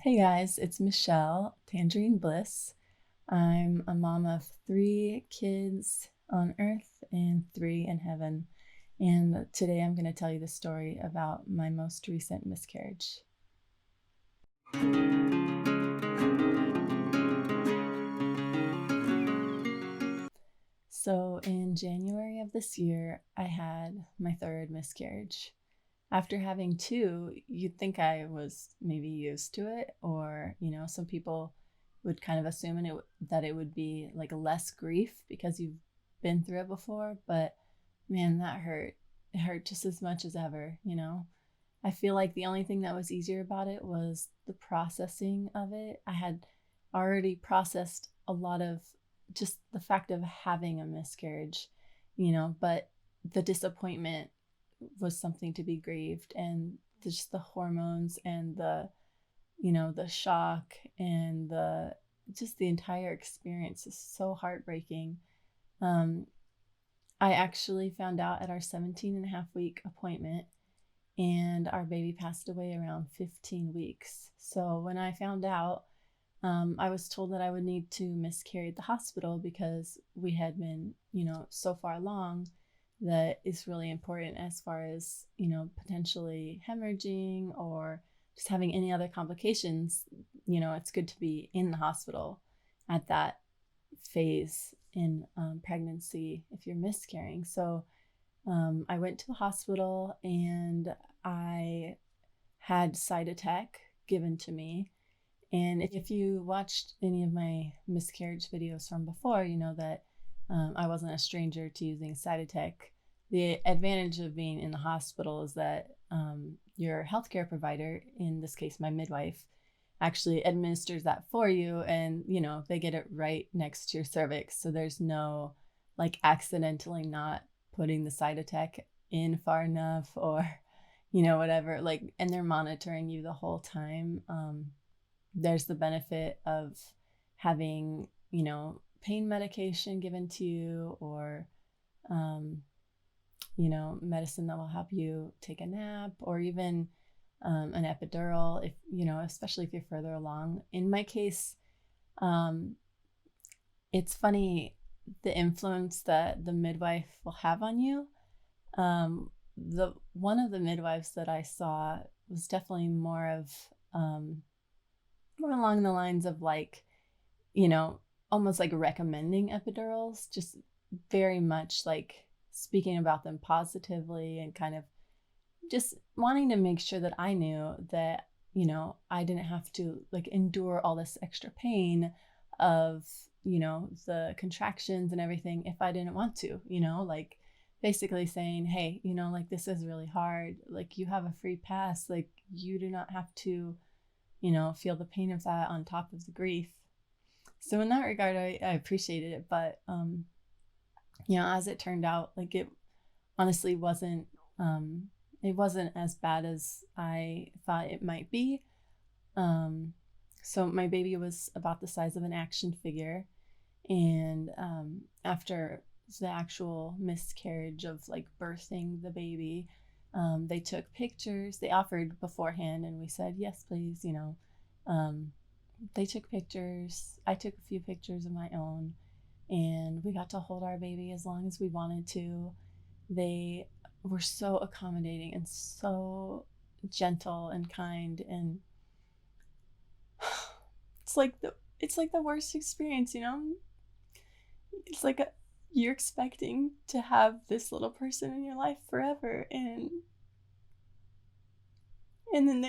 Hey guys, it's Michelle, TangerineBliss. I'm a mom of 3 kids on earth and 3 in heaven. And today I'm going to tell you the story about my most recent miscarriage. So, in January of this year, I had my third miscarriage. After having two, you'd think I was maybe used to it, or, some people would kind of assume that it would be like less grief because you've been through it before. But man, that hurt. It hurt just as much as ever. I feel like the only thing that was easier about it was the processing of it. I had already processed a lot of just the fact of having a miscarriage, but the disappointment was something to be grieved, and just the hormones and the shock and the entire experience is so heartbreaking. um I actually found out at our 17 and a half week appointment, and our baby passed away around 15 weeks. So when I found out, I was told that I would need to miscarry at the hospital because we had been, so far along that is really important as far as, potentially hemorrhaging or just having any other complications. It's good to be in the hospital at that phase in pregnancy if you're miscarrying. So I went to the hospital and I had Cytotec given to me. And if you watched any of my miscarriage videos from before, you know that I wasn't a stranger to using Cytotec. The advantage of being in the hospital is that your healthcare provider, in this case my midwife, actually administers that for you, and they get it right next to your cervix, so there's no like accidentally not putting the Cytotec in far enough, or whatever, like, and they're monitoring you the whole time. There's the benefit of having, pain medication given to you, or um, medicine that will help you take a nap, or even an epidural, if especially if you're further along. In my case, um, it's funny the influence that the midwife will have on you. The one of the midwives that I saw was definitely more along the lines of, like, you know, almost like recommending epidurals, just very much like speaking about them positively, and kind of just wanting to make sure that I knew that, I didn't have to like endure all this extra pain of, the contractions and everything if I didn't want to, like basically saying, hey, like, this is really hard. Like, you have a free pass. Like, you do not have to, feel the pain of that on top of the grief. So in that regard, I appreciated it. But, as it turned out, like, it honestly wasn't as bad as I thought it might be. So my baby was about the size of an action figure, and after the actual miscarriage of like birthing the baby, they took pictures. They offered beforehand, and we said yes, please. Um, they took pictures. I took a few pictures of my own, and we got to hold our baby as long as we wanted to. They were so accommodating and so gentle and kind, and it's like the worst experience. It's like you're expecting to have this little person in your life forever, and then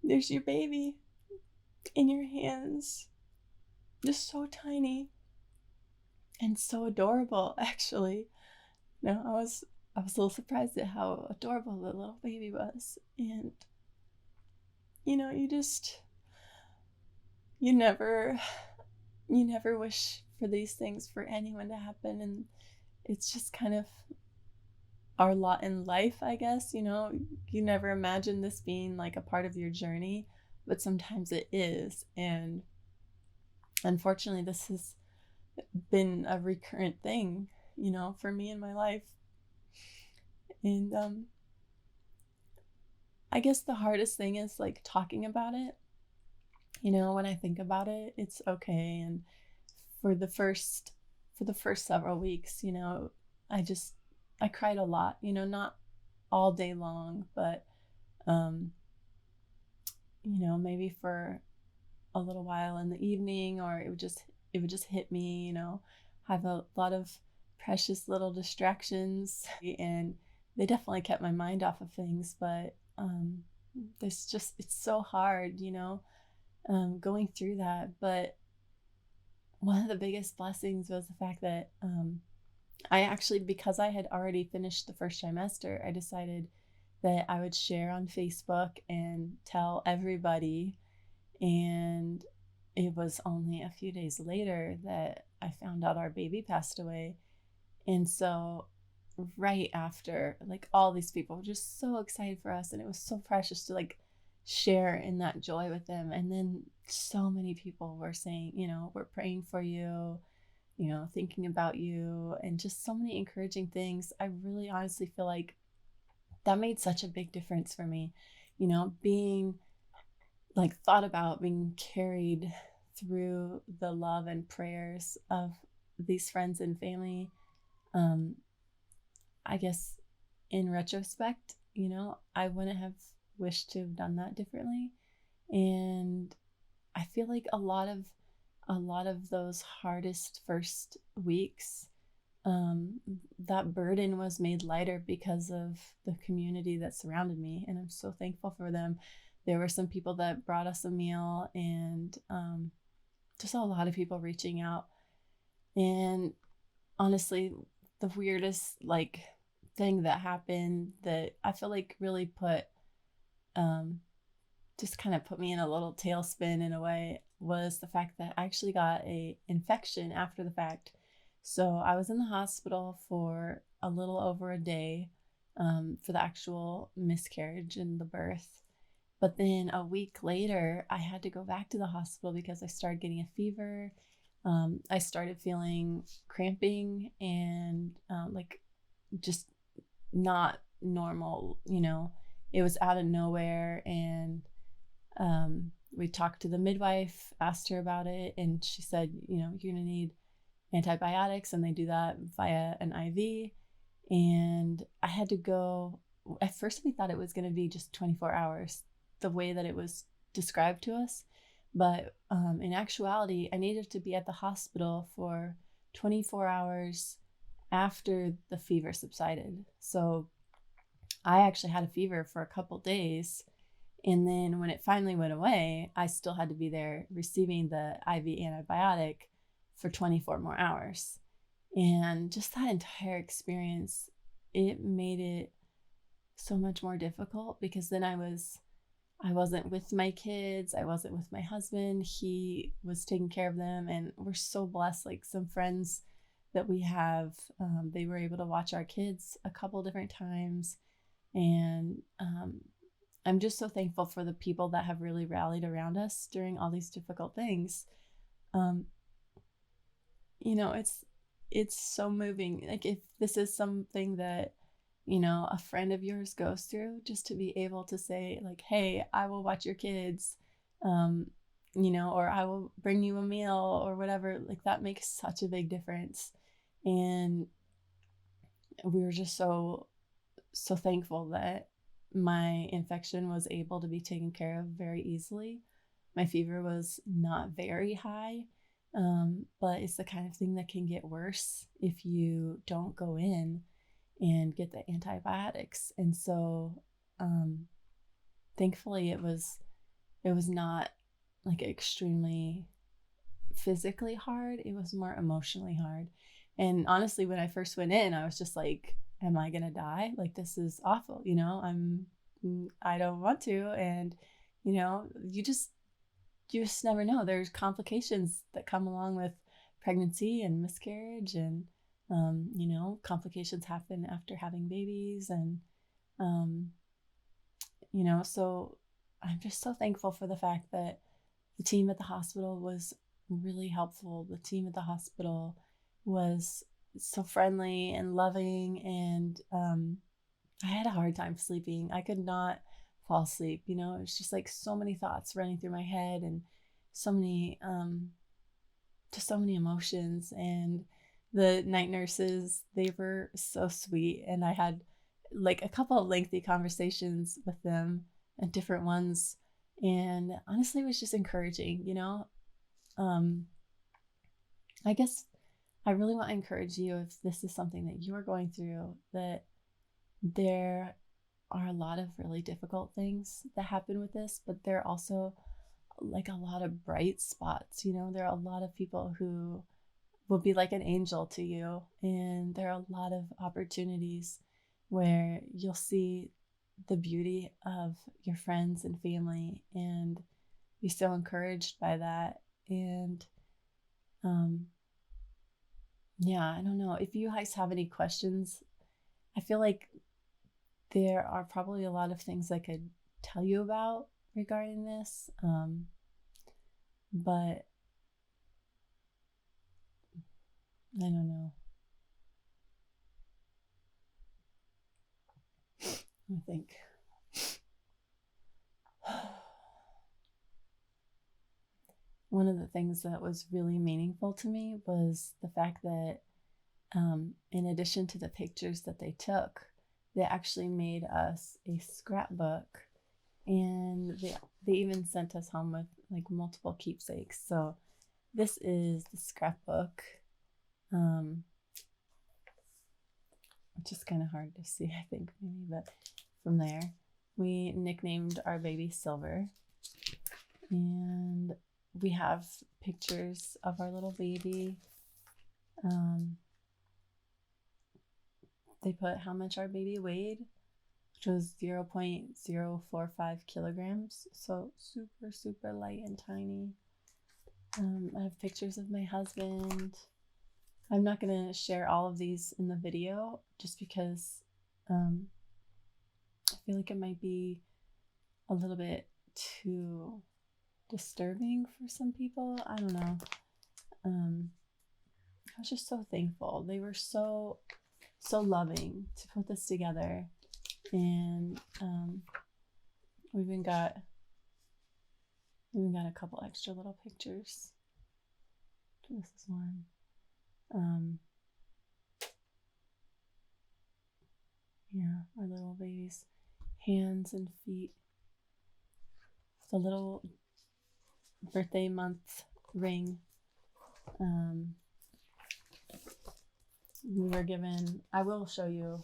there's your baby in your hands, just so tiny and so adorable. Actually, no, I was a little surprised at how adorable the little baby was. And you just you never you never wish for these things for anyone to happen, and it's just kind of our lot in life, I guess. You never imagine this being like a part of your journey, but sometimes it is. And unfortunately, this has been a recurrent thing, for me in my life. And I guess the hardest thing is like talking about it. when I think about it, it's okay. And for the first for the first several weeks, I just I cried a lot, not all day long, but um, maybe for a little while in the evening, or it would just hit me, have a lot of precious little distractions, and they definitely kept my mind off of things. But it's so hard, going through that. But one of the biggest blessings was the fact that I actually, because I had already finished the first trimester, I decided that I would share on Facebook and tell everybody. And it was only a few days later that I found out our baby passed away. And so, right after, like, all these people were just so excited for us, and it was so precious to like share in that joy with them. And then so many people were saying, we're praying for you, thinking about you, and just so many encouraging things. I really honestly feel like that made such a big difference for me, being like thought about, being carried through the love and prayers of these friends and family. um I guess in retrospect, I wouldn't have wished to have done that differently. And I feel like a lot of those hardest first weeks, um, that burden was made lighter because of the community that surrounded me, and I'm so thankful for them. There were some people that brought us a meal, and just a lot of people reaching out. And honestly, the weirdest like thing that happened that I feel like really um, just kind of put me in a little tailspin in a way was the fact that I actually got a infection after the fact. So I was in the hospital for a little over a day, for the actual miscarriage and the birth. But then a week later, I had to go back to the hospital because I started getting a fever. I started feeling cramping and like just not normal. It was out of nowhere. And we talked to the midwife, asked her about it, and she said, you're going to need antibiotics, and they do that via an IV. And I had to go. At first, we thought it was going to be just 24 hours, the way that it was described to us. But in actuality, I needed to be at the hospital for 24 hours after the fever subsided. So I actually had a fever for a couple days. And then when it finally went away, I still had to be there receiving the IV antibiotic for 24 more hours. And just that entire experience, it made it so much more difficult, because then I wasn't with my kids, I wasn't with my husband. He was taking care of them, and we're so blessed. Like, some friends that we have, they were able to watch our kids a couple different times. And I'm just so thankful for the people that have really rallied around us during all these difficult things. Um, it's so moving. Like, if this is something that, a friend of yours goes through, just to be able to say, like, hey, I will watch your kids, um, or I will bring you a meal or whatever, like, that makes such a big difference. And we were just so thankful that my infection was able to be taken care of very easily. My fever was not very high, but it's the kind of thing that can get worse if you don't go in and get the antibiotics. And so, thankfully, it was not like extremely physically hard. It was more emotionally hard. And honestly, when I first went in, I was just like, am I gonna die? Like, this is awful. I don't want to. And you just never know. There's complications that come along with pregnancy and miscarriage, and complications happen after having babies. And um, so I'm just so thankful for the fact that the team at the hospital was really helpful. The team at the hospital was so friendly and loving. And I had a hard time sleeping. I could not fall asleep. It was just like so many thoughts running through my head. And so many just so many emotions. And the night nurses, they were so sweet, and I had like a couple of lengthy conversations with them and different ones, and honestly it was just encouraging, you know. I guess I really want to encourage you, if this is something that you are going through, that there are a lot of really difficult things that happen with this, but there are also like a lot of bright spots. You know, there are a lot of people who will be like an angel to you, and there are a lot of opportunities where you'll see the beauty of your friends and family and be so encouraged by that. And um yeah, I don't know if you guys have any questions. I feel like there are probably a lot of things I could tell you about regarding this, but I don't know. I think one of the things that was really meaningful to me was the fact that, in addition to the pictures that they took, they actually made us a scrapbook, and they even sent us home with like multiple keepsakes. So this is the scrapbook, which is kind of hard to see, I think, maybe, but from there, we nicknamed our baby Silver, and we have pictures of our little baby. They put how much our baby weighed, which was 0.045 kilograms, so super, super light and tiny. I have pictures of my husband. I'm not going to share all of these in the video just because I feel like it might be a little bit too disturbing for some people. I don't know. I was just so thankful. They were so loving to put this together. And we even got a couple extra little pictures. This is one. Yeah, our little baby's hands and feet. The little birthday month ring. We were given, I will show you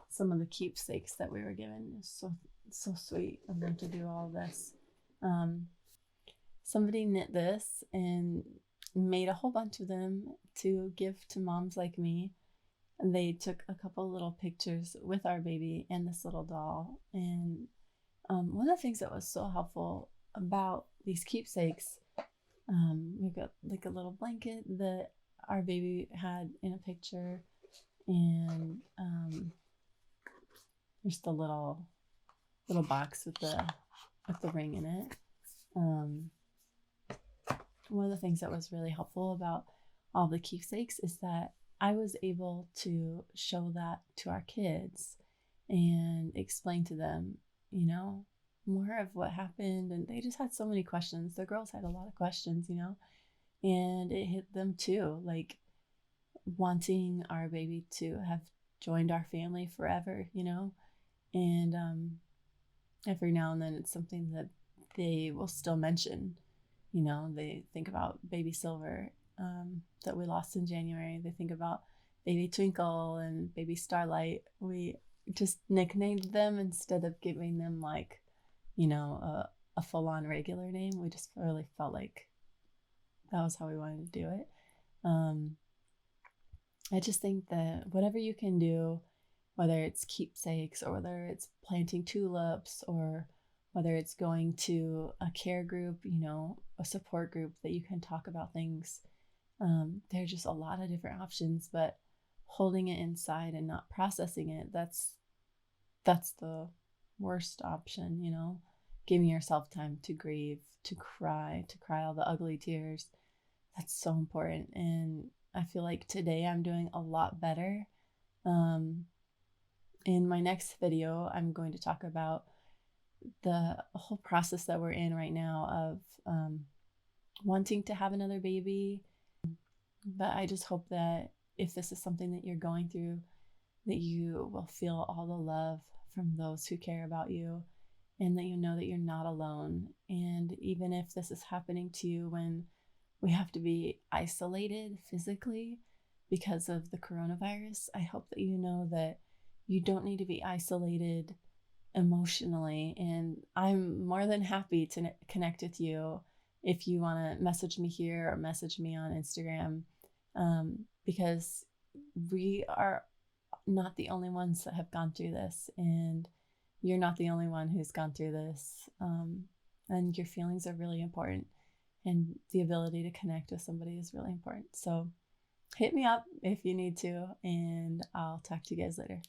some of the keepsakes that we were given. It's so sweet of them to do all of this. Somebody knit this and made a whole bunch of them to give to moms like me. And they took a couple little pictures with our baby and this little doll. And one of the things that was so helpful about these keepsakes, we've got like a little blanket that our baby had in a picture, and there's the little box with the ring in it. One of the things that was really helpful about all the keepsakes is that I was able to show that to our kids and explain to them, you know, more of what happened. And they just had so many questions. The girls had a lot of questions, you know, and it hit them too, like wanting our baby to have joined our family forever, you know. And every now and then it's something that they will still mention. You know, they think about baby Silver, that we lost in January. They think about baby Twinkle and baby Starlight. We just nicknamed them instead of giving them like, you know, a full-on regular name. We just really felt like that was how we wanted to do it. I just think that whatever you can do, whether it's keepsakes or whether it's planting tulips or whether it's going to a care group, you know, a support group that you can talk about things. There are just a lot of different options, but holding it inside and not processing it, that's the worst option, you know. Giving yourself time to grieve, to cry all the ugly tears. That's so important. And I feel like today I'm doing a lot better. In my next video, I'm going to talk about the whole process that we're in right now of wanting to have another baby. But I just hope that if this is something that you're going through, that you will feel all the love from those who care about you, and that you know that you're not alone. And even if this is happening to you when we have to be isolated physically because of the coronavirus, I hope that you know that you don't need to be isolated emotionally. And I'm more than happy to connect with you if you want to message me here or message me on Instagram, because we are not the only ones that have gone through this, and you're not the only one who's gone through this. And your feelings are really important, and the ability to connect with somebody is really important. So hit me up if you need to, and I'll talk to you guys later.